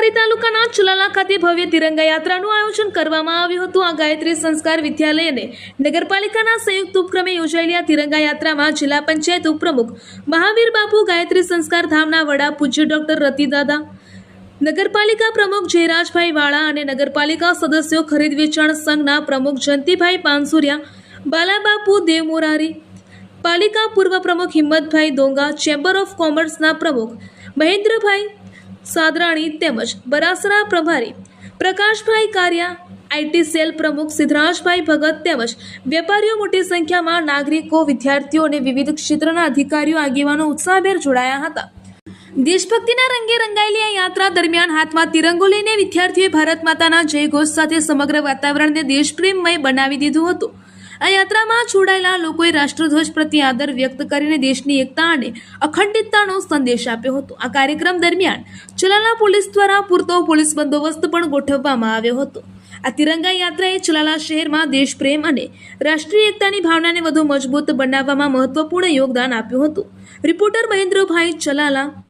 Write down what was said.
નવસારી તાલુકાના ચલાલા ખાતે ભવ્ય તિરંગા યાત્રાનું આયોજન કરવામાં આવ્યું હતું। આ ગાયત્રી સંસ્કાર વિદ્યાલય અને નગરપાલિકાના સંયુક્ત ઉપક્રમે યોજાયેલી આ તિરંગા યાત્રામાં જિલ્લા પંચાયત ઉપપ્રમુખ મહાવીર બાપુ, ગાયત્રી સંસ્કાર ધામના વડા પૂજ્ય ડોક્ટર રતિદાદા, નગરપાલિકા પ્રમુખ જયરાજભાઈ વાળા અને નગરપાલિકા સદસ્યો, ખરીદ વેચાણ સંઘના પ્રમુખ જયંતિભાઈ પાનસુરિયા, બાલાબાપુ દેવમોરારી, પાલિકા પૂર્વ પ્રમુખ હિંમતભાઈ દોંગા, ચેમ્બર ઓફ કોમર્સના પ્રમુખ મહેન્દ્રભાઈ સાદરાણી તેમજ બરાસરા પ્રભારી પ્રકાશભાઈ કારિયા, આઈટી સેલ પ્રમુખ સિદ્ધરાજભાઈ ભગત તેમજ વેપારીઓ, મોટી સંખ્યામાં નાગરિકો, વિદ્યાર્થીઓ અને વિવિધ ક્ષેત્રના અધિકારીઓ, આગેવાનો ઉત્સાહભેર જોડાયા હતા। દેશભક્તિના રંગે રંગાયેલી આ યાત્રા દરમિયાન હાથમાં તિરંગો લઈને વિદ્યાર્થીઓએ ભારત માતાના જયઘોષ સાથે સમગ્ર વાતાવરણને દેશપ્રેમમય બનાવી દીધું હતું। આ યાત્રામાં જોડાયેલા લોકોએ રાષ્ટ્રધ્વજ પ્રત્યે આદર વ્યક્ત કરીને દેશની એકતા અને અખંડિતતાનો સંદેશ આપ્યો હતો। આ કાર્યક્રમ દરમિયાન ચલાલા પોલીસ દ્વારા પૂરતો પોલીસ બંદોબસ્ત પણ ગોઠવવામાં આવ્યો હતો। આ તિરંગા યાત્રાએ ચલાલા શહેરમાં દેશપ્રેમ અને રાષ્ટ્રીય એકતાની ભાવનાને વધુ મજબૂત બનાવવામાં મહત્વપૂર્ણ યોગદાન આપ્યું હતું। રિપોર્ટર મહેન્દ્રભાઈ, ચલાલા।